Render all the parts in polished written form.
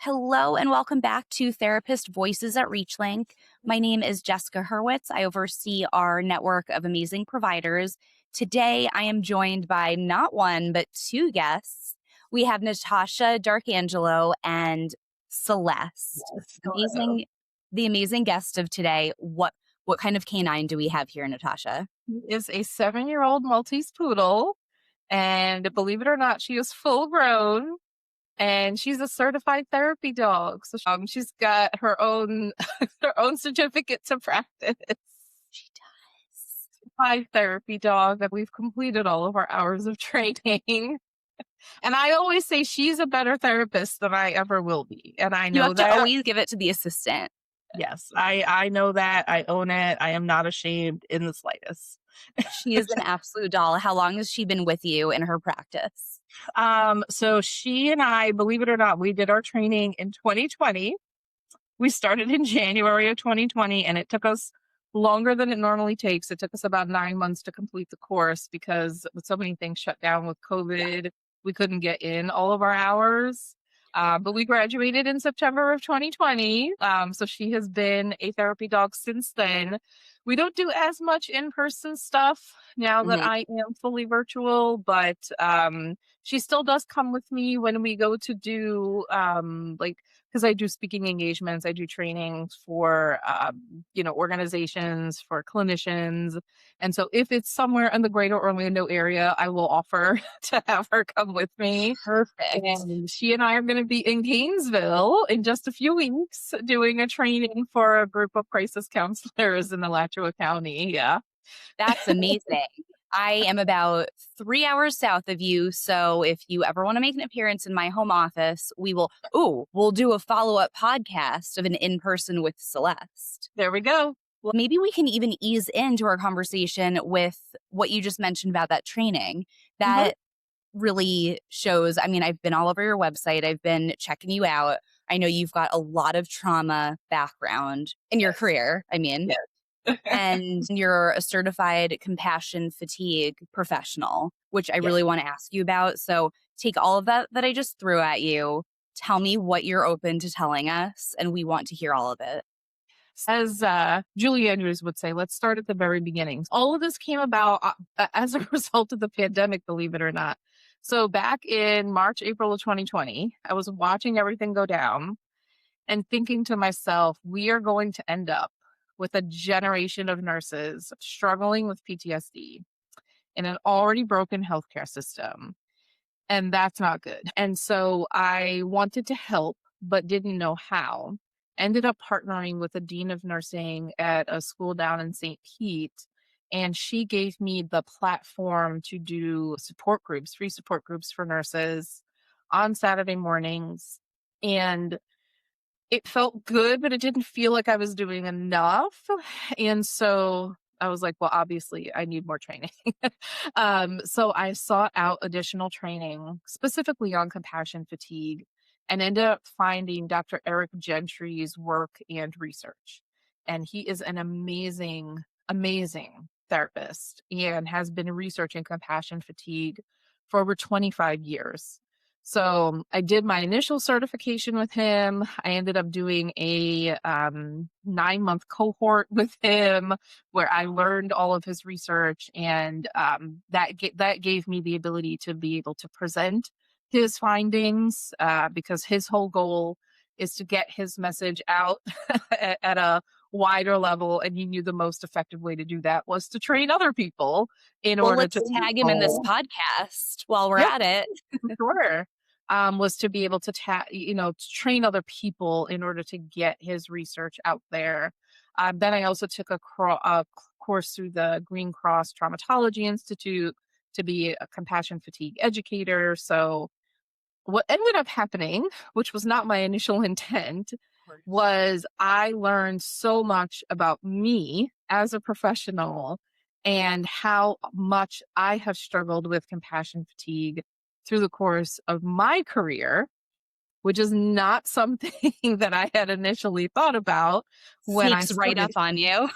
Hello and welcome back to Therapist Voices at ReachLink. My name is Jessica Hurwitz. I oversee our network of amazing providers. Today, I am joined by not one, but two guests. We have Natasha D'Arcangelo and Celeste. Yes. Hello. The amazing guest of today. What kind of canine do we have here, Natasha? He is a 7-year-old Maltese poodle, and believe it or not, she is full grown, and she's a certified therapy dog. So she's got her own her own certificate to practice. She does. Certified therapy dog that we've completed all of our hours of training. And I always say she's a better therapist than I ever will be, and I You know have to that. always give it to the assistant. Yes, I know that. I own it. I am not ashamed in the slightest. She is an absolute doll. How long has she been with you in her practice? So she and I, believe it or not, we did our training in 2020. We started in January of 2020, and it took us longer than it normally takes. It took us about 9 months to complete the course because with so many things shut down with COVID, we couldn't get in all of our hours. But we graduated in September of 2020. So she has been a therapy dog since then. We don't do as much in-person stuff now that Mhm. I am fully virtual, but she still does come with me when we go to do because I do speaking engagements, I do trainings for organizations, for clinicians. And so if it's somewhere in the greater Orlando area, I will offer to have her come with me. Perfect. And she and I are going to be in Gainesville in just a few weeks doing a training for a group of crisis counselors in Alachua County. Yeah. That's amazing. I am about 3 hours south of you. So if you ever want to make an appearance in my home office, we'll do a follow-up podcast of an in-person with Celeste. There we go. Well, maybe we can even ease into our conversation with what you just mentioned about that training. Mhm. That really shows. I mean, I've been all over your website. I've been checking you out. I know you've got a lot of trauma background in your Yes. career. I mean, Yes. and you're a certified compassion fatigue professional, which I Yes. really want to ask you about. So take all of that I just threw at you. Tell me what you're open to telling us, and we want to hear all of it. As Julie Andrews would say, let's start at the very beginning. All of this came about as a result of the pandemic, believe it or not. So back in March, April of 2020, I was watching everything go down and thinking to myself, we are going to end up with a generation of nurses struggling with PTSD in an already broken healthcare system. And that's not good. And so I wanted to help, but didn't know how. Ended up partnering with a dean of nursing at a school down in St. Pete. And she gave me the platform to do support groups, free support groups for nurses on Saturday mornings. And it felt good, but it didn't feel like I was doing enough. And so I was like, well, obviously I need more training. So I sought out additional training specifically on compassion fatigue and ended up finding Dr. Eric Gentry's work and research. And he is an amazing, amazing therapist and has been researching compassion fatigue for over 25 years. So I did my initial certification with him. I ended up doing a 9-month cohort with him where I learned all of his research, and that gave me the ability to be able to present his findings because his whole goal is to get his message out at a wider level, and he knew the most effective way to do that was to train other people in Well, order let's to. tag him in this podcast while we're Yep, at it. for sure. Was to be able to to train other people in order to get his research out there. Then I also took a course through the Green Cross Traumatology Institute to be a compassion fatigue educator. So what ended up happening, which was not my initial intent, was I learned so much about me as a professional and how much I have struggled with compassion fatigue through the course of my career, which is not something that I had initially thought about when I Sneaks right started. up on you.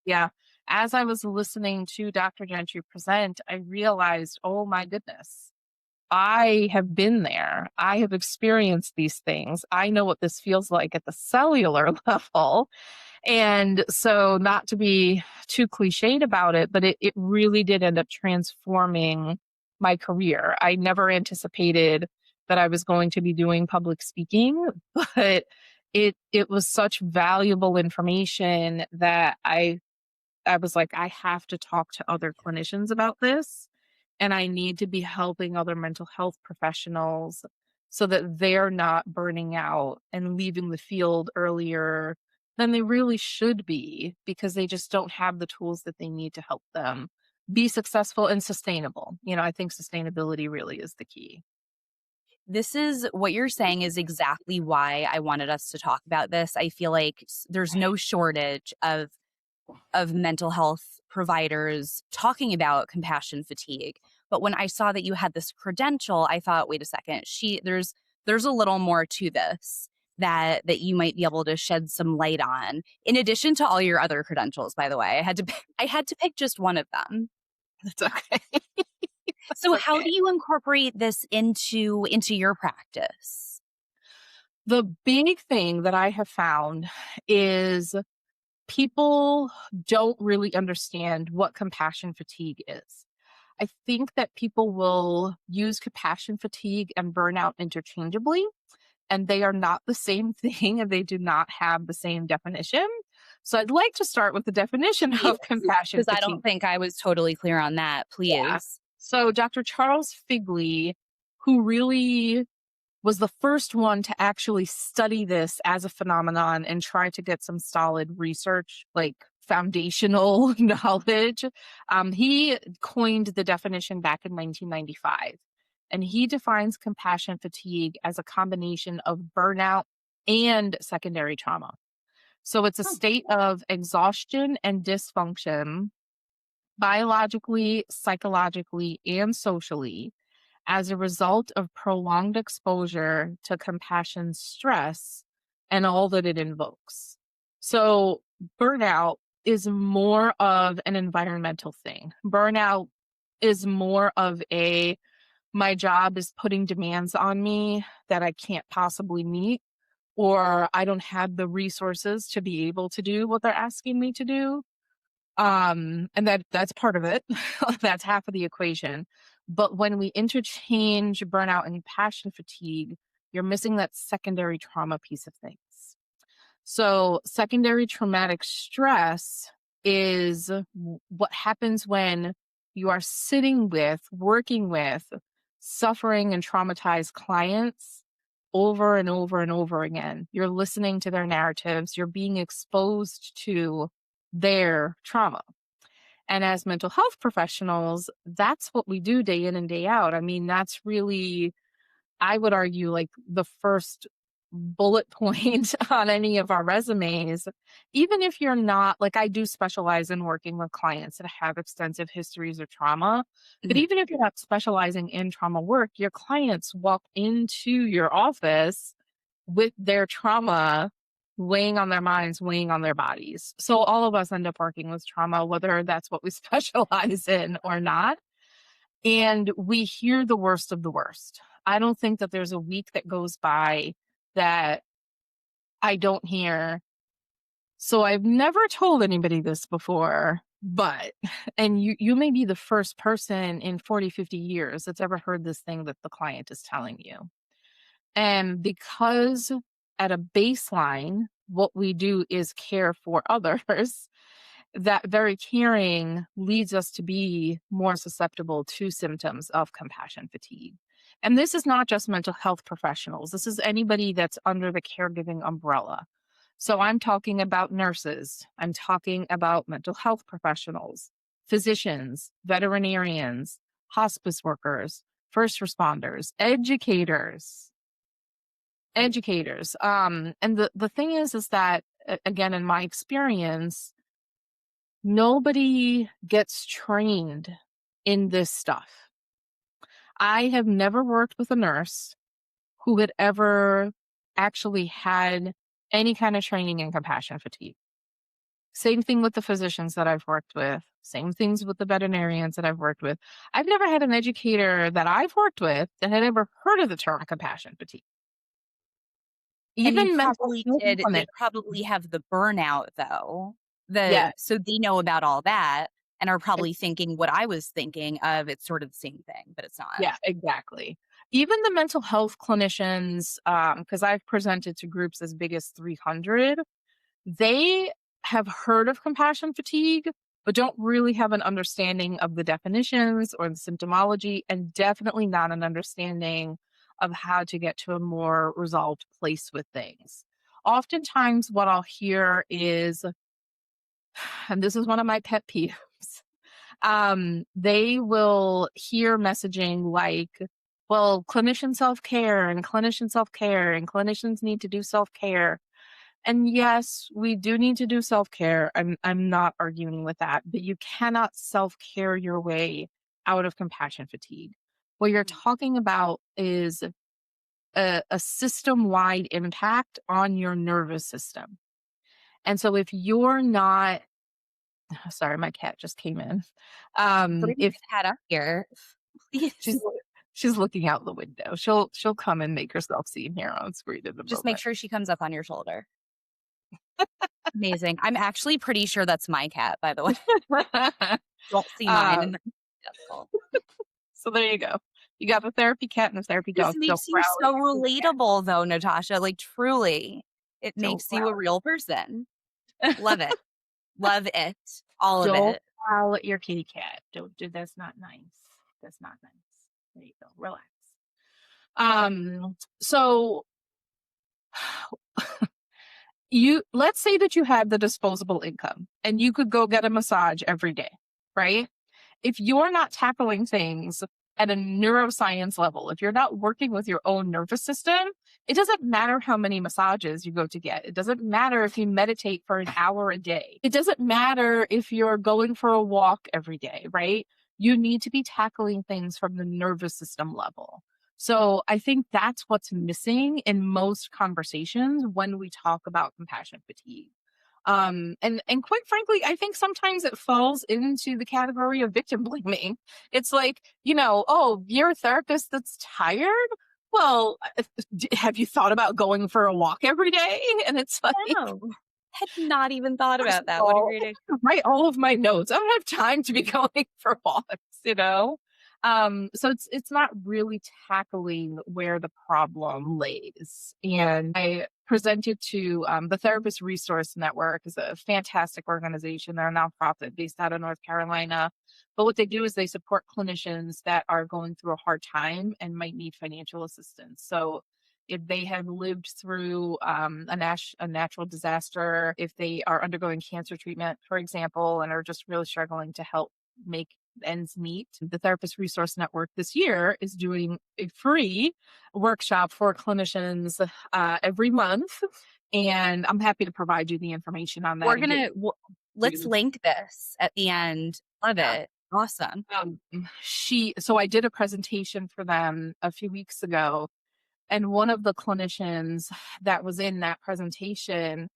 Yeah. As I was listening to Dr. Gentry present, I realized, oh my goodness, I have been there. I have experienced these things. I know what this feels like at the cellular level. And so, not to be too cliched about it, but it really did end up transforming my career. I never anticipated that I was going to be doing public speaking, but it was such valuable information that I was like, I have to talk to other clinicians about this. And I need to be helping other mental health professionals so that they're not burning out and leaving the field earlier than they really should be because they just don't have the tools that they need to help them be successful and sustainable. I think sustainability really is the key. This is what you're saying is exactly why I wanted us to talk about this. I feel like there's no shortage of mental health providers talking about compassion fatigue. But when I saw that you had this credential, I thought, wait a second, there's a little more to this that you might be able to shed some light on. In addition to all your other credentials, by the way, I had to pick just one of them. That's okay. So That's how okay. do you incorporate this into your practice? The big thing that I have found is people don't really understand what compassion fatigue is. I think that people will use compassion fatigue and burnout interchangeably, and they are not the same thing and they do not have the same definition. So I'd like to start with the definition of compassion Because I don't fatigue. think I was totally clear on that. Yeah. Please. So Dr. Charles Figley, who really was the first one to actually study this as a phenomenon and try to get some solid research, like foundational knowledge. He coined the definition back in 1995, and he defines compassion fatigue as a combination of burnout and secondary trauma. So it's a Huh. state of exhaustion and dysfunction, biologically, psychologically, and socially, as a result of prolonged exposure to compassion stress and all that it invokes. So, burnout is more of an environmental thing. Burnout is more of my job is putting demands on me that I can't possibly meet, or I don't have the resources to be able to do what they're asking me to do. And that's part of it. That's half of the equation. But when we interchange burnout and passion fatigue, you're missing that secondary trauma piece of things. So, secondary traumatic stress is what happens when you are sitting with, working with suffering and traumatized clients over and over and over again. You're listening to their narratives, you're being exposed to their trauma. And as mental health professionals, that's what we do day in and day out. I mean, that's really, I would argue, like the first bullet point on any of our resumes. Even if you're not, like, I do specialize in working with clients that have extensive histories of trauma. But Mhm. even if you're not specializing in trauma work, your clients walk into your office with their trauma weighing on their minds, weighing on their bodies. So all of us end up working with trauma, whether that's what we specialize in or not. And we hear the worst of the worst. I don't think that there's a week that goes by that I don't hear. So I've never told anybody this before, but, and you may be the first person in 40, 50 years that's ever heard this thing that the client is telling you. And because at a baseline, what we do is care for others, that very caring leads us to be more susceptible to symptoms of compassion fatigue. And this is not just mental health professionals, this is anybody that's under the caregiving umbrella. So I'm talking about nurses, I'm talking about mental health professionals, physicians, veterinarians, hospice workers, first responders, educators. And the thing is that again, in my experience, nobody gets trained in this stuff. I have never worked with a nurse who had ever actually had any kind of training in compassion fatigue. Same thing with the physicians that I've worked with. Same things with the veterinarians that I've worked with. I've never had an educator that I've worked with that had ever heard of the term compassion fatigue. And you Even mental probably health did they clinicians. probably have the burnout though. Yeah, So they know about all that and are probably thinking what I was thinking of, it's sort of the same thing, but it's not. yeah, exactly. Even the mental health clinicians, because I've presented to groups as big as 300, they have heard of compassion fatigue, but don't really have an understanding of the definitions or the symptomology, and definitely not an understanding of how to get to a more resolved place with things. Oftentimes, what I'll hear is, and this is one of my pet peeves, they will hear messaging like, well, clinician self care and clinician self care and clinicians need to do self care. And yes, we do need to do self-care. I'm not arguing with that, but you cannot self-care your way out of compassion fatigue. What you're talking about is a system-wide impact on your nervous system. And so if you're not, sorry, my cat just came in. Bring If your cat up here, she's please. she's looking out the window, she'll come and make herself seen here on screen in a Just make moment. sure she comes up on your shoulder. Amazing. I'm actually pretty sure that's my cat, by the way. Don't see mine um, and that's cool. So there you go. You got the therapy cat and the therapy This dog. Don't makes you growl at so your kitty cat. relatable though, Natasha. Like truly. It Don't makes you a growl. real person. Love it. Love it. All of Don't it. growl at your kitty cat. Don't do that's not nice. That's not nice. There you go. Relax. So you let's say that you had the disposable income and you could go get a massage every day, right? If you're not tackling things at a neuroscience level, if you're not working with your own nervous system, it doesn't matter how many massages you go to get. It doesn't matter if you meditate for an hour a day. It doesn't matter if you're going for a walk every day, right? You need to be tackling things from the nervous system level. So I think that's what's missing in most conversations when we talk about compassion fatigue. And quite frankly, I think sometimes it falls into the category of victim blaming. It's like, oh, you're a therapist that's tired. Well, have you thought about going for a walk every day? And it's like, No. Had not even thought first about of that. What a all, great idea. write all of my notes. I don't have time to be going for walks, you know? So it's not really tackling where the problem lays. And I presented to the Therapist Resource Network is a fantastic organization. They're a nonprofit based out of North Carolina. But what they do is they support clinicians that are going through a hard time and might need financial assistance. So if they have lived through a natural disaster, if they are undergoing cancer treatment, for example, and are just really struggling to help make ends meet. The Therapist Resource Network this year is doing a free workshop for clinicians every month. And I'm happy to provide you the information on that. We're gonna let's link this at the end. Love Yeah. it. Awesome. So I did a presentation for them a few weeks ago, and one of the clinicians that was in that presentation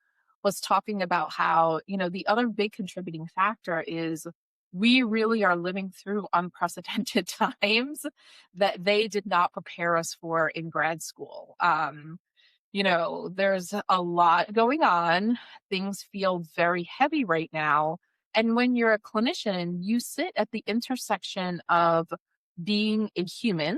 was talking about how, the other big contributing factor is we really are living through unprecedented times that they did not prepare us for in grad school. There's a lot going on. Things feel very heavy right now. And when you're a clinician, you sit at the intersection of being a human,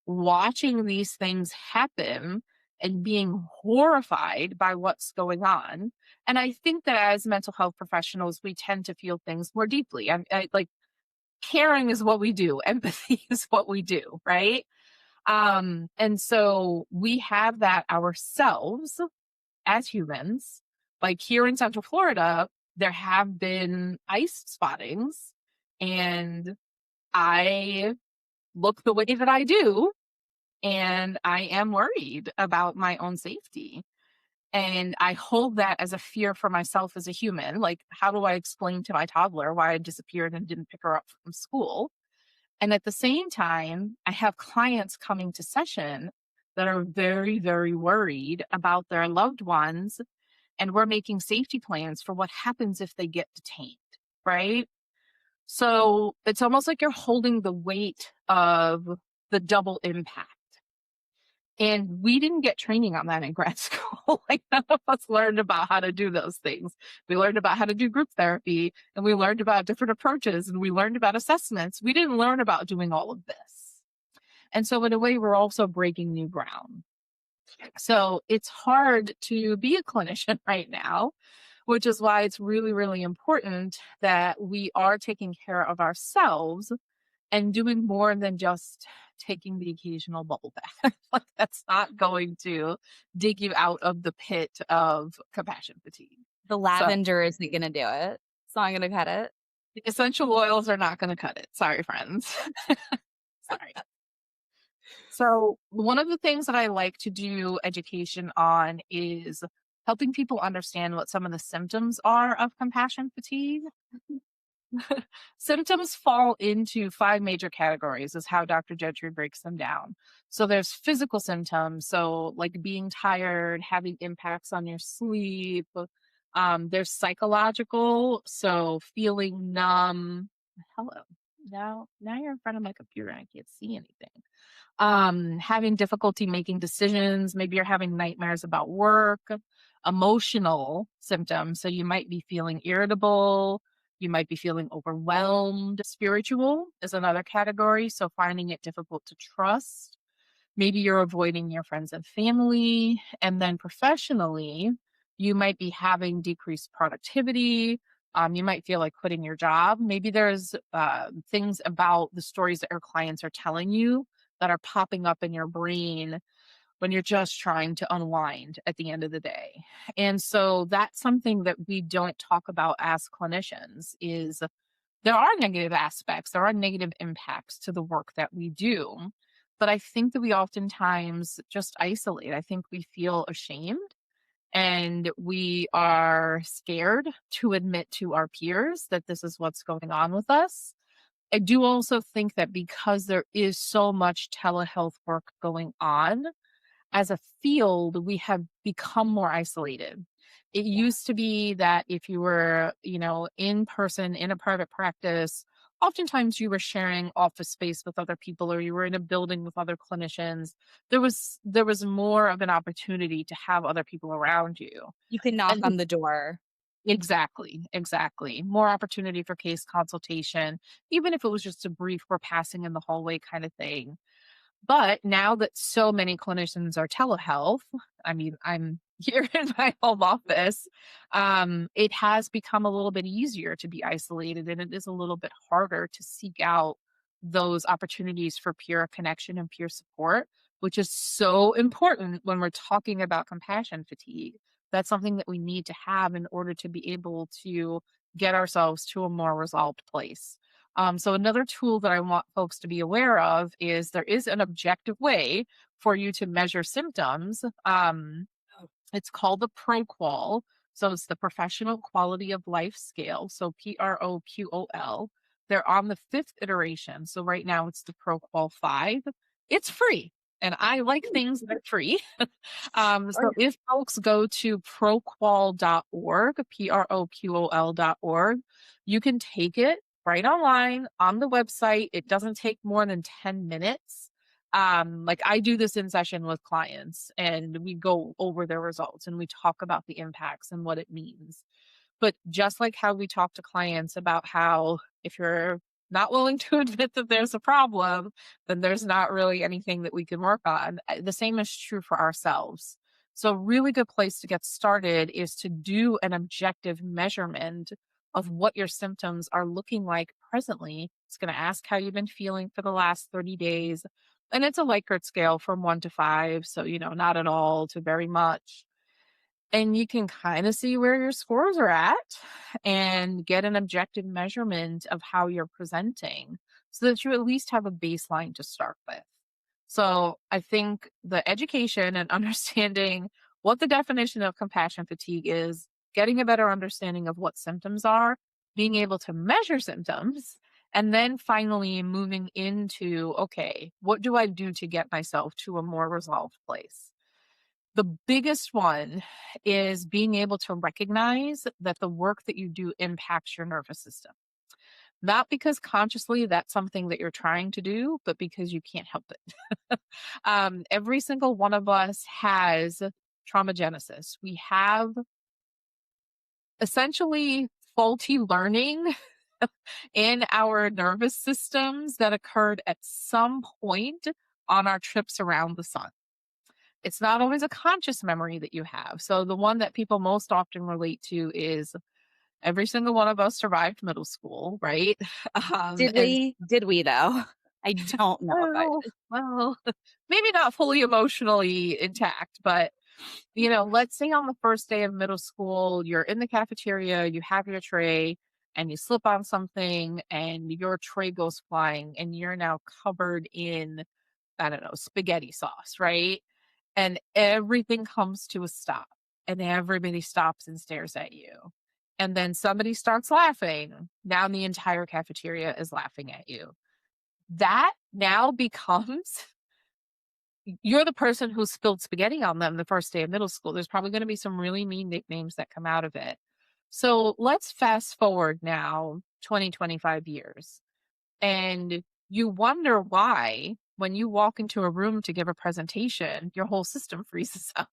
watching these things happen and being horrified by what's going on. And I think that as mental health professionals, we tend to feel things more deeply. I like caring is what we do. Empathy is what we do. Right. And so we have that ourselves as humans. Like here in Central Florida, there have been ice spottings, and I look the way that I do, and I am worried about my own safety. And I hold that as a fear for myself as a human. Like, how do I explain to my toddler why I disappeared and didn't pick her up from school? And at the same time, I have clients coming to session that are very, very worried about their loved ones. and we're making safety plans for what happens if they get detained, right? So it's almost like you're holding the weight of the double impact. And we didn't get training on that in grad school. Like none of us learned about how to do those things. We learned about how to do group therapy, and we learned about different approaches, and we learned about assessments. We didn't learn about doing all of this. And so in a way, we're also breaking new ground. So it's hard to be a clinician right now, which is why it's really, really important that we are taking care of ourselves and doing more than just taking the occasional bubble bath. Like that's not going to dig you out of the pit of compassion fatigue. The lavender isn't going to do it. It's not going to cut it. The essential oils are not going to cut it. Sorry, friends. Sorry. So one of the things that I like to do education on is helping people understand what some of the symptoms are of compassion fatigue. Symptoms fall into 5 major categories, is how Dr. Gentry breaks them down. So there's physical symptoms, so like being tired, having impacts on your sleep. There's psychological, so feeling numb. Hello. Now you're in front of my computer and I can't see anything. Having difficulty making decisions. Maybe you're having nightmares about work. Emotional symptoms, so you might be feeling irritable. You might be feeling overwhelmed. Spiritual is another category, so finding it difficult to trust. Maybe you're avoiding your friends and family. And then professionally, you might be having decreased productivity. You might feel like quitting your job. Maybe there's things about the stories that your clients are telling you that are popping up in your brain when you're just trying to unwind at the end of the day. And so that's something that we don't talk about as clinicians is there are negative aspects, there are negative impacts to the work that we do. But I think that we oftentimes just isolate. I think we feel ashamed and we are scared to admit to our peers that this is what's going on with us. I do also think that because there is so much telehealth work going on, as a field, we have become more isolated. It used to be that if you were, in person in a private practice, oftentimes you were sharing office space with other people or you were in a building with other clinicians. There was more of an opportunity to have other people around you. You can knock And on the door. exactly. More opportunity for case consultation, even if it was just a brief we're passing in the hallway kind of thing. But now that so many clinicians are telehealth, I mean, I'm here in my home office, it has become a little bit easier to be isolated and it is a little bit harder to seek out those opportunities for peer connection and peer support, which is so important when we're talking about compassion fatigue. That's something that we need to have in order to be able to get ourselves to a more resolved place. So another tool that I want folks to be aware of is there is an objective way for you to measure symptoms. It's called the ProQOL. So it's the Professional Quality of Life Scale. So ProQOL. They're on the 5th iteration. So right now it's the ProQOL 5. It's free. And I like things that are free. So if folks go to proqol.org, PROQOL.org, you can take it right online on the website. It doesn't take more than 10 minutes. Like I do this in session with clients and we go over their results and we talk about the impacts and what it means. But just like how we talk to clients about how if you're not willing to admit that there's a problem, then there's not really anything that we can work on. The same is true for ourselves. So a really good place to get started is to do an objective measurement of what your symptoms are looking like presently. It's going to ask how you've been feeling for the last 30 days. And it's a Likert scale from 1 to 5. So, not at all to very much. And you can kind of see where your scores are at and get an objective measurement of how you're presenting so that you at least have a baseline to start with. So I think the education and understanding what the definition of compassion fatigue is, getting a better understanding of what symptoms are, being able to measure symptoms, and then finally moving into, okay, what do I do to get myself to a more resolved place? The biggest one is being able to recognize that the work that you do impacts your nervous system. Not because consciously that's something that you're trying to do, but because you can't help it. Every single one of us has traumagenesis. We have essentially faulty learning in our nervous systems that occurred at some point on our trips around the sun. It's not always a conscious memory that you have. So the one that people most often relate to is every single one of us survived middle school, right? Did And we? Did we though? I don't know if I well, did. well, maybe not fully emotionally intact, but let's say on the first day of middle school, you're in the cafeteria, you have your tray, and you slip on something, and your tray goes flying, and you're now covered in, I don't know, spaghetti sauce, right? And everything comes to a stop, and everybody stops and stares at you. And then somebody starts laughing. Now the entire cafeteria is laughing at you. That now becomes you're the person who spilled spaghetti on them the first day of middle school. There's probably going to be some really mean nicknames that come out of it. So let's fast forward now 20, 25 years. And you wonder why, when you walk into a room to give a presentation, your whole system freezes up.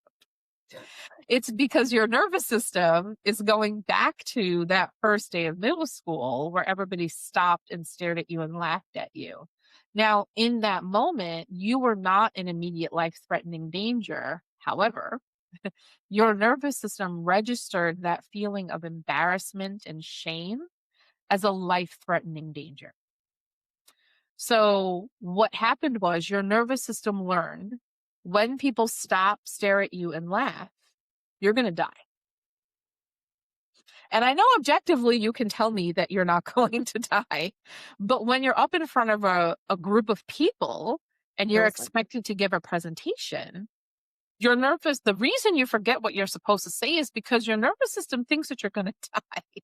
It's because your nervous system is going back to that first day of middle school where everybody stopped and stared at you and laughed at you. Now, in that moment, you were not in immediate life threatening danger. However, your nervous system registered that feeling of embarrassment and shame as a life threatening danger. So, what happened was your nervous system learned when people stop, stare at you, and laugh, you're going to die. And I know objectively you can tell me that you're not going to die, but when you're up in front of a group of people and you're Feels like expected to give a presentation, the reason you forget what you're supposed to say is because your nervous system thinks that you're going to die.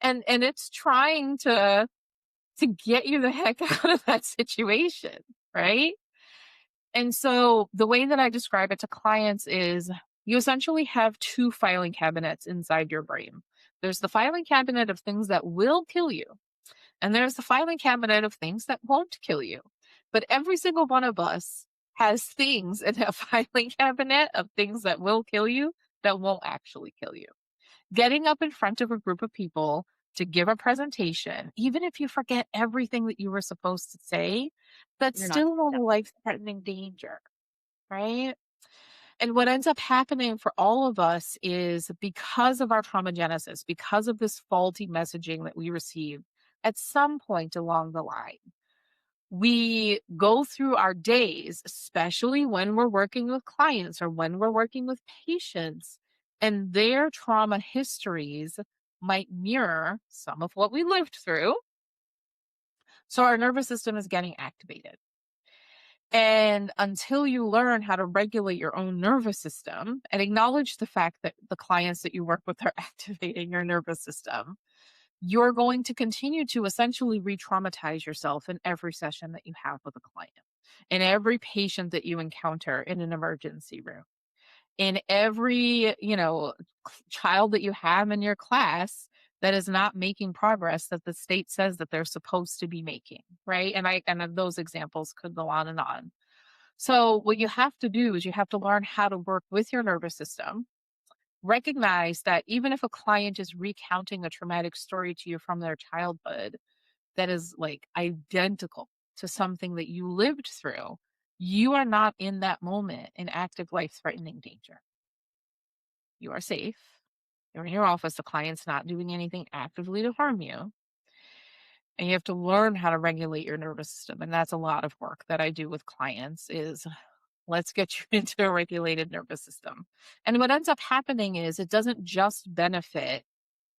And it's trying to get you the heck out of that situation, right? And so the way that I describe it to clients is you essentially have two filing cabinets inside your brain. There's the filing cabinet of things that will kill you, and there's the filing cabinet of things that won't kill you. But every single one of us has things in that filing cabinet of things that will kill you that won't actually kill you. Getting up in front of a group of people to give a presentation, even if you forget everything that you were supposed to say, that's you're not still gonna a life threatening danger, right? And what ends up happening for all of us is because of our traumagenesis, because of this faulty messaging that we receive at some point along the line, we go through our days, especially when we're working with clients or when we're working with patients, and their trauma histories might mirror some of what we lived through. So our nervous system is getting activated. And until you learn how to regulate your own nervous system and acknowledge the fact that the clients that you work with are activating your nervous system, you're going to continue to essentially re-traumatize yourself in every session that you have with a client, in every patient that you encounter in an emergency room, in every, child that you have in your class that is not making progress that the state says that they're supposed to be making, right? And those examples could go on and on. So what you have to do is you have to learn how to work with your nervous system. Recognize that even if a client is recounting a traumatic story to you from their childhood that is like identical to something that you lived through, you are not in that moment in active life threatening danger. You are safe. You're in your office. The client's not doing anything actively to harm you. And you have to learn how to regulate your nervous system. And that's a lot of work that I do with clients is let's get you into a regulated nervous system. And what ends up happening is it doesn't just benefit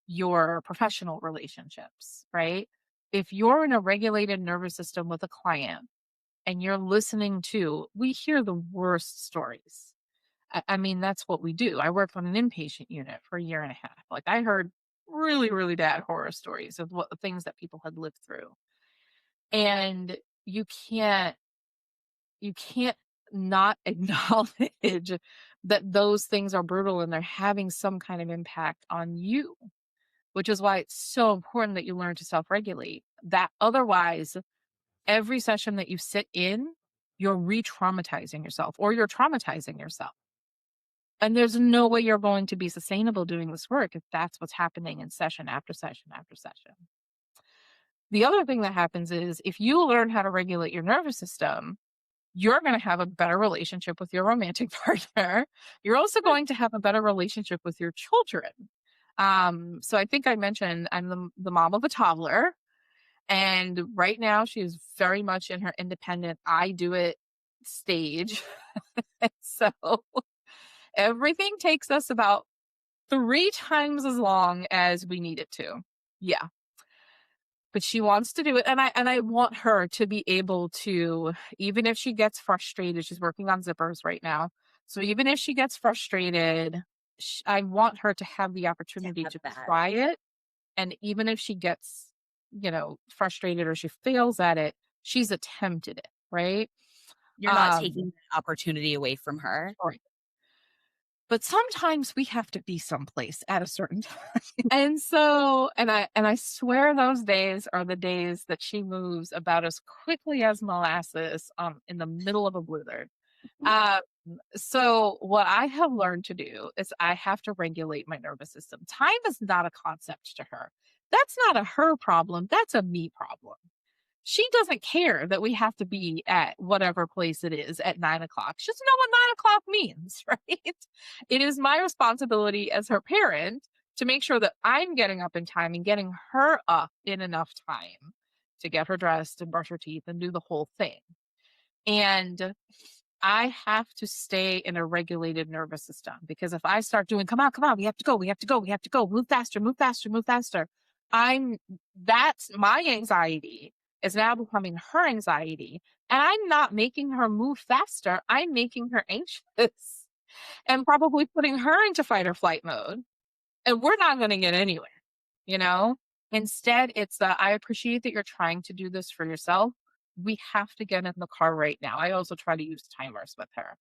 your professional relationships, right? If you're in a regulated nervous system with a client and you're listening to, we hear the worst stories. I mean, that's what we do. I worked on an inpatient unit for a year and a half. Like I heard really, really bad horror stories of what the things that people had lived through. And you can't not acknowledge that those things are brutal and they're having some kind of impact on you, which is why it's so important that you learn to self-regulate. That otherwise, every session that you sit in, you're re-traumatizing yourself or you're traumatizing yourself. And there's no way you're going to be sustainable doing this work if that's what's happening in session after session after session. The other thing that happens is if you learn how to regulate your nervous system, you're going to have a better relationship with your romantic partner. You're also going to have a better relationship with your children. So I think I mentioned I'm the mom of a toddler. And right now she is very much in her independent, I do it stage. And so everything takes us about 3 times as long as we need it to. Yeah. But she wants to do it. And I want her to be able to, even if she gets frustrated, she's working on zippers right now. So even if she gets frustrated, I want her to have the opportunity to try it. And even if she gets, frustrated or she fails at it, she's attempted it, right? You're not taking the opportunity away from her. Right. But sometimes we have to be someplace at a certain time. And so, and I swear those days are the days that she moves about as quickly as molasses in the middle of a blizzard. So what I have learned to do is I have to regulate my nervous system. Time is not a concept to her. That's not a her problem. That's a me problem. She doesn't care that we have to be at whatever place it is at 9:00. She doesn't know what 9:00 means, right? It is my responsibility as her parent to make sure that I'm getting up in time and getting her up in enough time to get her dressed and brush her teeth and do the whole thing. And I have to stay in a regulated nervous system because if I start doing, come on, we have to go, move faster, move faster, move faster. That's my anxiety is now becoming her anxiety. And I'm not making her move faster. I'm making her anxious and probably putting her into fight or flight mode. And we're not going to get anywhere, you know? Instead, it's that I appreciate that you're trying to do this for yourself. We have to get in the car right now. I also try to use timers with her.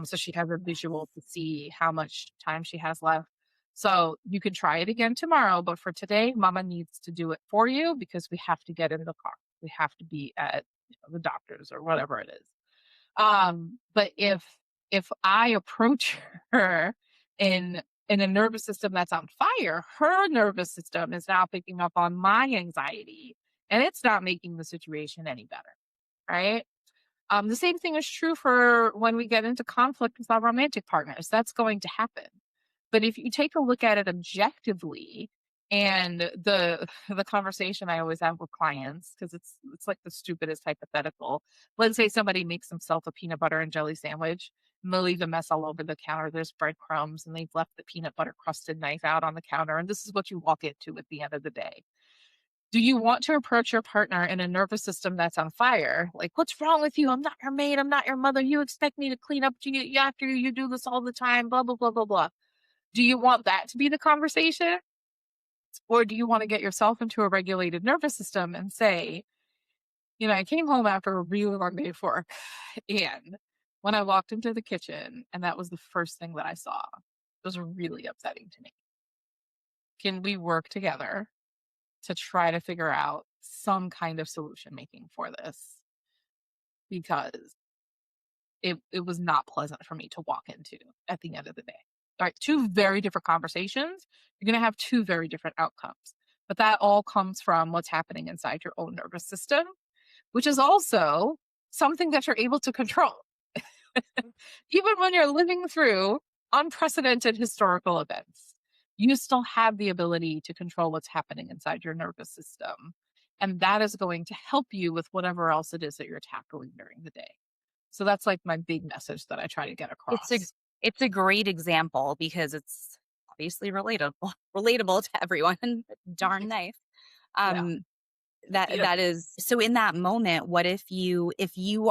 So she has a visual to see how much time she has left. So you can try it again tomorrow, but for today, mama needs to do it for you because we have to get in the car. We have to be at the doctor's or whatever it is. But if I approach her in a nervous system that's on fire, her nervous system is now picking up on my anxiety and it's not making the situation any better. Right. The same thing is true for when we get into conflict with our romantic partners. That's going to happen. But if you take a look at it objectively, and the conversation I always have with clients, because it's like the stupidest hypothetical. Let's say somebody makes themselves a peanut butter and jelly sandwich, and they leave a mess all over the counter. There's breadcrumbs, and they've left the peanut butter crusted knife out on the counter. And this is what you walk into at the end of the day. Do you want to approach your partner in a nervous system that's on fire? Like, what's wrong with you? I'm not your maid. I'm not your mother. You expect me to clean up to you after you do this all the time, blah, blah, blah, blah, blah. Do you want that to be the conversation? Or do you want to get yourself into a regulated nervous system and say, I came home after a really long day of work. And when I walked into the kitchen and that was the first thing that I saw, it was really upsetting to me. Can we work together to try to figure out some kind of solution making for this? Because it was not pleasant for me to walk into at the end of the day. All right, 2 very different conversations. You're going to have 2 very different outcomes. But that all comes from what's happening inside your own nervous system, which is also something that you're able to control. Even when you're living through unprecedented historical events, you still have the ability to control what's happening inside your nervous system. And that is going to help you with whatever else it is that you're tackling during the day. So that's like my big message that I try to get across. It's a great example because it's obviously relatable to everyone. Darn knife. That is so. In that moment, what if you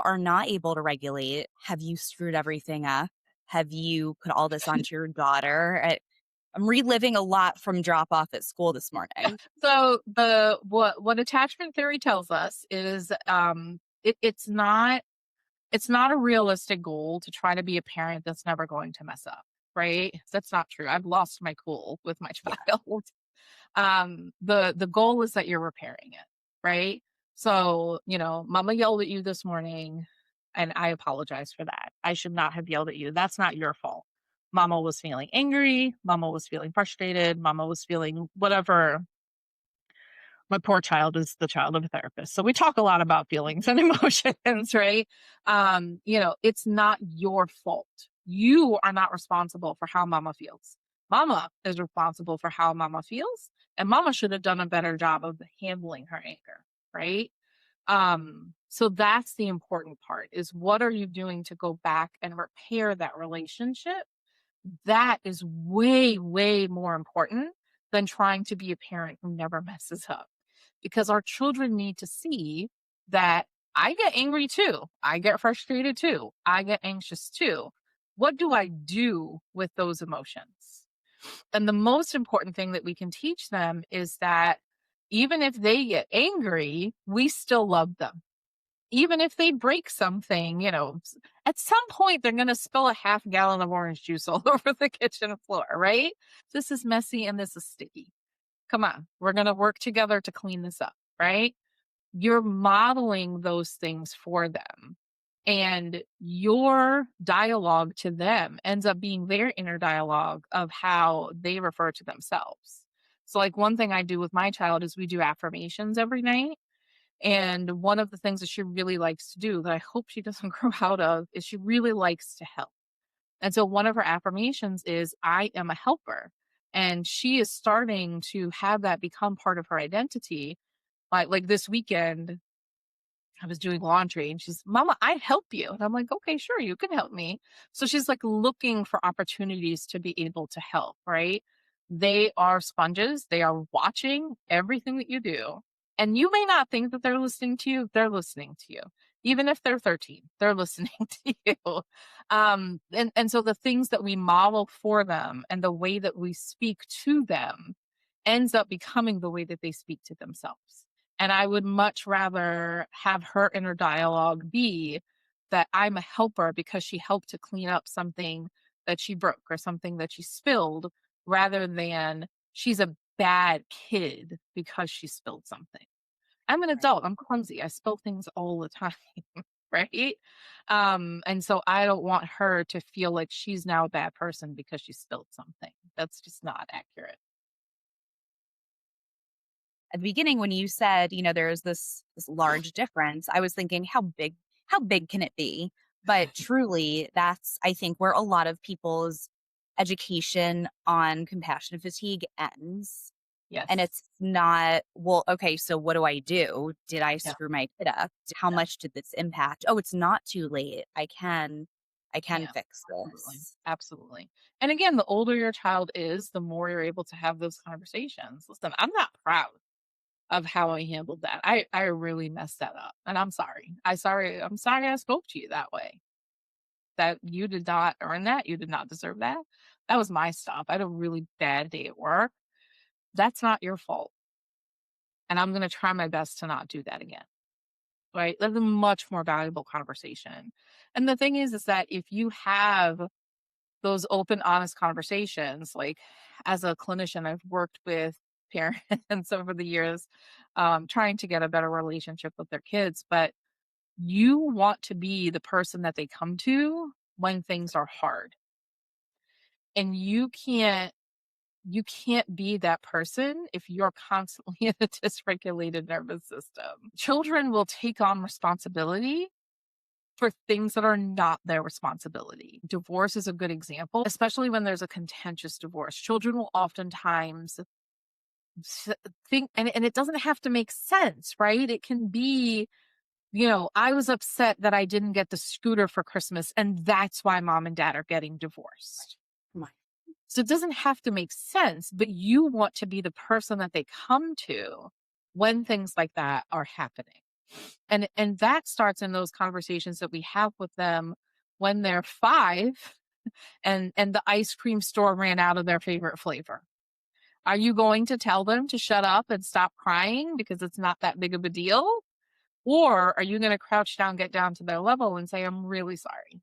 are not able to regulate? Have you screwed everything up? Have you put all this onto your daughter? I'm reliving a lot from drop off at school this morning. So what attachment theory tells us is it's not It's not a realistic goal to try to be a parent that's never going to mess up, right? That's not true. I've lost my cool with my Yeah. child. The goal is that you're repairing it, right? So, mama yelled at you this morning, and I apologize for that. I should not have yelled at you. That's not your fault. Mama was feeling angry, mama was feeling frustrated, mama was feeling whatever. My poor child is the child of a therapist. So we talk a lot about feelings and emotions, right? It's not your fault. You are not responsible for how mama feels. Mama is responsible for how mama feels, and mama should have done a better job of handling her anger, right? So that's the important part, is what are you doing to go back and repair that relationship? That is way, way more important than trying to be a parent who never messes up, because our children need to see that I get angry too. I get frustrated too. I get anxious too. What do I do with those emotions? And the most important thing that we can teach them is that even if they get angry, we still love them. Even if they break something, at some point they're going to spill a half gallon of orange juice all over the kitchen floor, right? This is messy and this is sticky. Come on, we're going to work together to clean this up, right? You're modeling those things for them. And your dialogue to them ends up being their inner dialogue of how they refer to themselves. So, like, one thing I do with my child is we do affirmations every night. And one of the things that she really likes to do, that I hope she doesn't grow out of, is she really likes to help. And so one of her affirmations is, I am a helper. And she is starting to have that become part of her identity. Like this weekend, I was doing laundry and she's, Mama, I help you. And I'm like, okay, sure, you can help me. So she's like looking for opportunities to be able to help, right? They are sponges. They are watching everything that you do. And you may not think that they're listening to you. They're listening to you. Even if they're 13, they're listening to you. And so the things that we model for them and the way that we speak to them ends up becoming the way that they speak to themselves. And I would much rather have her inner dialogue be that I'm a helper because she helped to clean up something that she broke or something that she spilled, rather than she's a bad kid because she spilled something. I'm an adult. I'm clumsy. I spill things all the time. Right. And so I don't want her to feel like she's now a bad person because she spilled something. That's just not accurate. At the beginning, when you said, there's this large difference, I was thinking, how big can it be? But truly, that's, I think, where a lot of people's education on compassion fatigue ends. And Yes. it's not, well, okay, so what do I do? Did I Yeah. screw my kid up? How Yeah. much did this impact? Oh, it's not too late. I can Yeah, fix absolutely. this. Absolutely. And again, the older your child is, the more you're able to have those conversations. Listen, I'm not proud of how I handled that. I really messed that up. And I'm sorry. I'm sorry I spoke to you that way. That you did not earn that. You did not deserve that. That was my stuff. I had a really bad day at work. That's not your fault. And I'm going to try my best to not do that again. Right? That's a much more valuable conversation. And the thing is that if you have those open, honest conversations, like, as a clinician, I've worked with parents over the years, trying to get a better relationship with their kids. But you want to be the person that they come to when things are hard. And you can't be that person if you're constantly in a dysregulated nervous system. Children will take on responsibility for things that are not their responsibility. Divorce is a good example, especially when there's a contentious divorce. Children will oftentimes think, and it doesn't have to make sense, right? It can be, I was upset that I didn't get the scooter for Christmas, and that's why mom and dad are getting divorced. Come on. So it doesn't have to make sense, but you want to be the person that they come to when things like that are happening. And that starts in those conversations that we have with them when they're 5 and the ice cream store ran out of their favorite flavor. Are you going to tell them to shut up and stop crying because it's not that big of a deal? Or are you going to crouch down, get down to their level and say, I'm really sorry.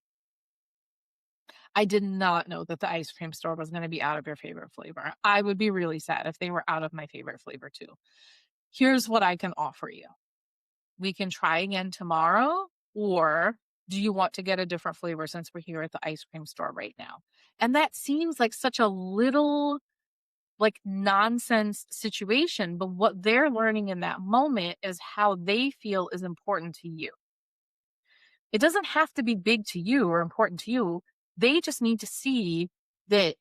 I did not know that the ice cream store was going to be out of your favorite flavor. I would be really sad if they were out of my favorite flavor too. Here's what I can offer you. We can try again tomorrow, or do you want to get a different flavor since we're here at the ice cream store right now? And that seems like such a little like nonsense situation, but what they're learning in that moment is how they feel is important to you. It doesn't have to be big to you or important to you. They just need to see that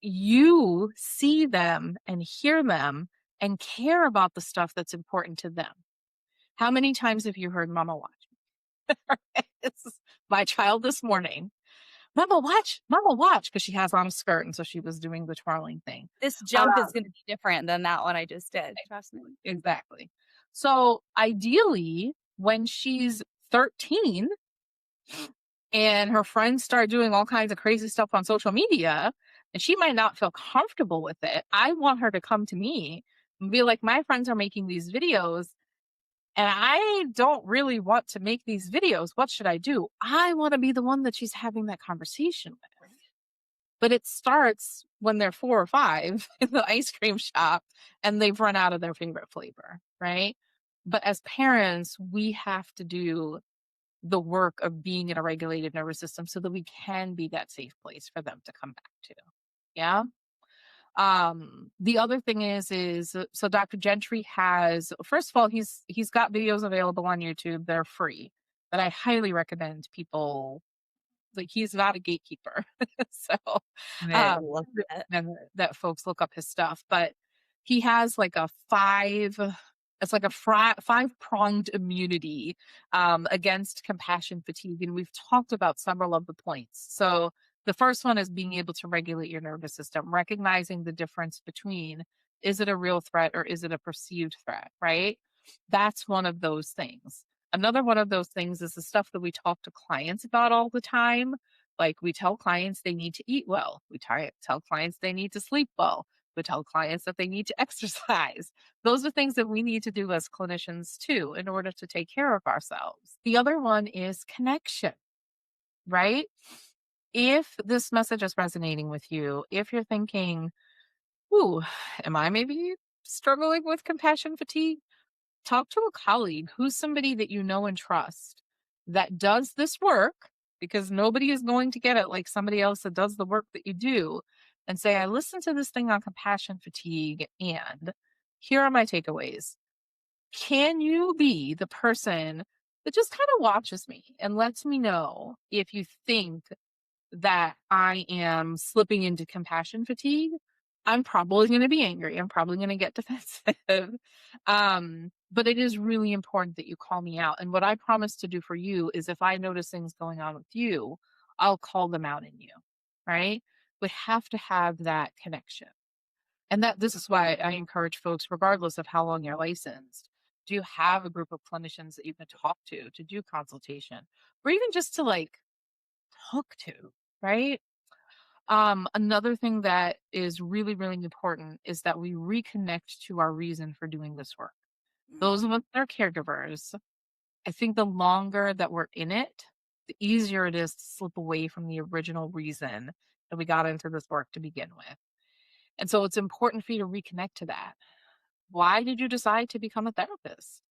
you see them and hear them and care about the stuff that's important to them. How many times have you heard Mama watch? It's my child this morning. Mama watch, because she has on a skirt. And so she was doing the twirling thing. This jump is going to be different than that one I just did. Trust me. Exactly. So ideally, when she's 13 and her friends start doing all kinds of crazy stuff on social media, and she might not feel comfortable with it, I want her to come to me and be like, my friends are making these videos and I don't really want to make these videos. What should I do? I want to be the one that she's having that conversation with. But it starts when they're 4 or 5 in the ice cream shop and they've run out of their favorite flavor, right? But as parents, we have to do the work of being in a regulated nervous system so that we can be that safe place for them to come back to. Yeah. The other thing is so Dr. Gentry has, first of all, he's got videos available on YouTube. They're free, but I highly recommend people, like, he's not a gatekeeper. So I love that. that folks look up his stuff, but he has like a it's like a 5-pronged immunity against compassion fatigue. And we've talked about several of the points. So the first one is being able to regulate your nervous system, recognizing the difference between, is it a real threat or is it a perceived threat, right? That's one of those things. Another one of those things is the stuff that we talk to clients about all the time. Like, we tell clients they need to eat well. We tell clients they need to sleep well. We tell clients that they need to exercise. Those are things that we need to do as clinicians too, in order to take care of ourselves. The other one is connection, right? If this message is resonating with you, if you're thinking, ooh, am I maybe struggling with compassion fatigue? Talk to a colleague who's somebody that you know and trust that does this work, because nobody is going to get it like somebody else that does the work that you do, and say, I listened to this thing on compassion fatigue and here are my takeaways. Can you be the person that just kind of watches me and lets me know if you think that I am slipping into compassion fatigue? I'm probably going to be angry. I'm probably going to get defensive. But it is really important that you call me out. And what I promise to do for you is, if I notice things going on with you, I'll call them out in you, right? We have to have that connection. And this is why I encourage folks, regardless of how long you're licensed, do you have a group of clinicians that you can talk to do consultation, or even just to like talk to, right? Another thing that is really, really important is that we reconnect to our reason for doing this work. Those of us that are caregivers, I think the longer that we're in it, the easier it is to slip away from the original reason that we got into this work to begin with. And so it's important for you to reconnect to that. Why did you decide to become a therapist?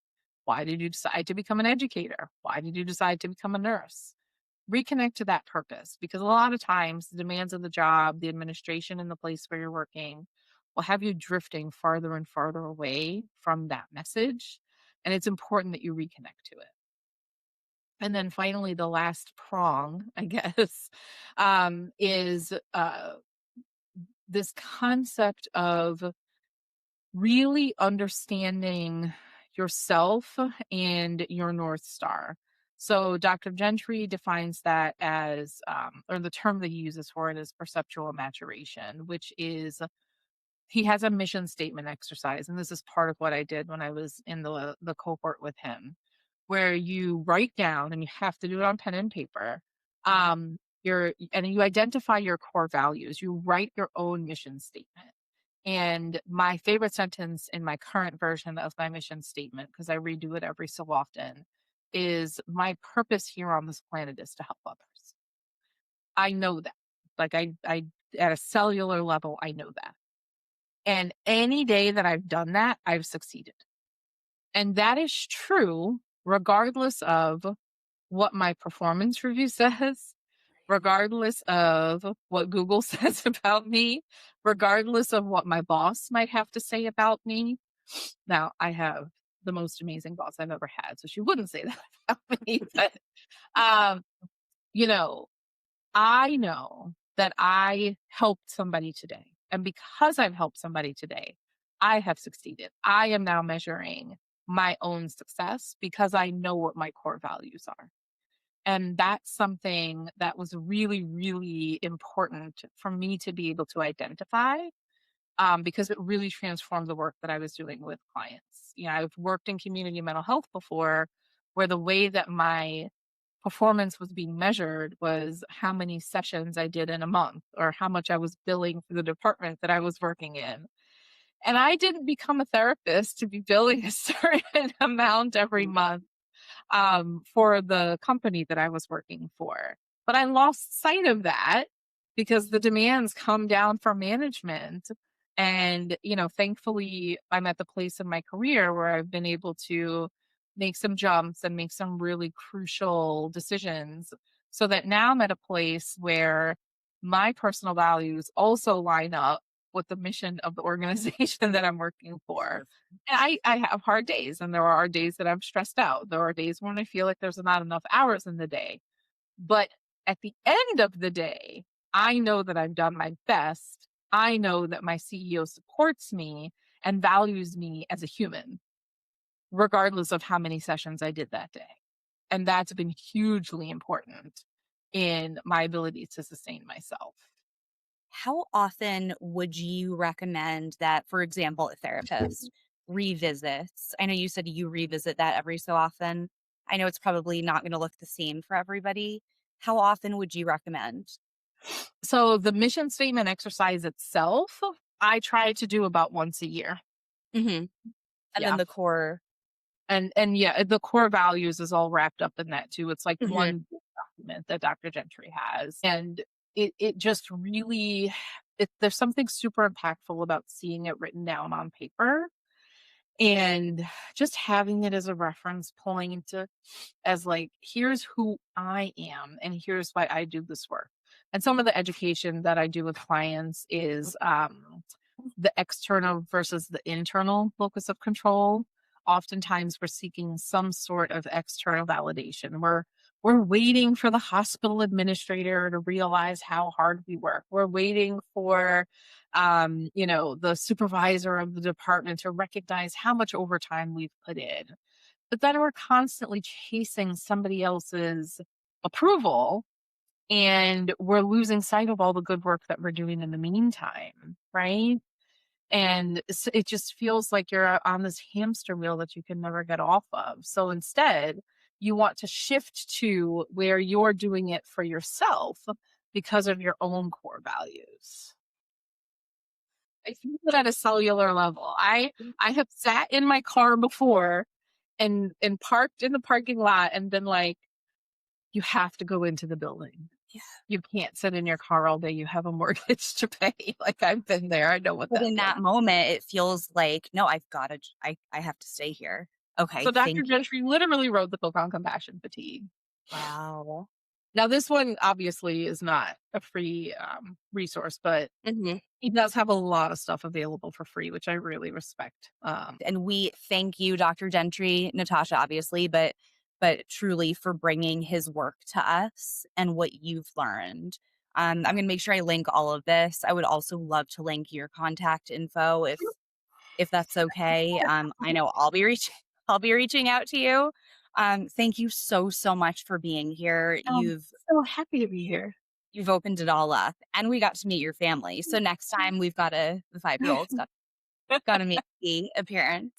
Why did you decide to become an educator? Why did you decide to become a nurse? Reconnect to that purpose, because a lot of times the demands of the job, the administration in the place where you're working will have you drifting farther and farther away from that message. And it's important that you reconnect to it. And then finally, the last prong, I guess, is this concept of really understanding yourself and your North Star. So Dr. Gentry defines that as, or the term that he uses for it is perceptual maturation, which is, he has a mission statement exercise. And this is part of what I did when I was in the cohort with him, where you write down, and you have to do it on pen and paper, and you identify your core values. You write your own mission statement. And my favorite sentence in my current version of my mission statement, because I redo it every so often, is my purpose here on this planet is to help others. I know that. Like I at a cellular level, I know that. And any day that I've done that, I've succeeded. And that is true regardless of what my performance review says, regardless of what Google says about me, regardless of what my boss might have to say about me. Now, I have the most amazing boss I've ever had, so she wouldn't say that about me. But, um, you know, I know that I helped somebody today. And because I've helped somebody today, I have succeeded. I am now measuring my own success because I know what my core values are. And that's something that was really, really important for me to be able to identify, because it really transformed the work that I was doing with clients. I've worked in community mental health before, where the way that my performance was being measured was how many sessions I did in a month or how much I was billing for the department that I was working in. And I didn't become a therapist to be billing a certain amount every month, for the company that I was working for. But I lost sight of that because the demands come down from management. And, thankfully, I'm at the place in my career where I've been able to make some jumps and make some really crucial decisions so that now I'm at a place where my personal values also line up with the mission of the organization that I'm working for. And I have hard days, and there are days that I'm stressed out. There are days when I feel like there's not enough hours in the day. But at the end of the day, I know that I've done my best. I know that my CEO supports me and values me as a human, regardless of how many sessions I did that day. And that's been hugely important in my ability to sustain myself. How often would you recommend that, for example, a therapist revisits? I know you said you revisit that every so often. I know it's probably not going to look the same for everybody. How often would you recommend? So the mission statement exercise itself, I try to do about once a year. Hmm. And then Yeah. the core. And yeah, the core values is all wrapped up in that too. It's like Mhm. one big document that Dr. Gentry has. And it just really there's something super impactful about seeing it written down on paper and just having it as a reference point as like, here's who I am and here's why I do this work. And some of the education that I do with clients is the external versus the internal locus of control. Oftentimes we're seeking some sort of external validation. We're waiting for the hospital administrator to realize how hard we work. We're waiting for the supervisor of the department to recognize how much overtime we've put in. But then we're constantly chasing somebody else's approval and we're losing sight of all the good work that we're doing in the meantime, right? And it just feels like you're on this hamster wheel that you can never get off of. So instead, you want to shift to where you're doing it for yourself because of your own core values. I feel it at a cellular level. I have sat in my car before and parked in the parking lot and been like, you have to go into the building. Yeah. You can't sit in your car all day. You have a mortgage to pay. Like I've been there. I know what But that in feels. that moment, it feels like, no, I've got to, I have to stay here. Okay. So Dr. Thank you. Gentry literally wrote the book on compassion fatigue. Wow. Now, this one obviously is not a free resource, but Mhm. he does have a lot of stuff available for free, which I really respect. And we thank you, Dr. Gentry, Natasha, obviously, but truly for bringing his work to us and what you've learned. I'm going to make sure I link all of this. I would also love to link your contact info if that's okay. I know I'll be reaching I'll be reaching out to you. Thank you so much for being here. I'm so happy to be here. You've opened it all up, and we got to meet your family. So next time we've got the 5-year-old's got to make the appearance.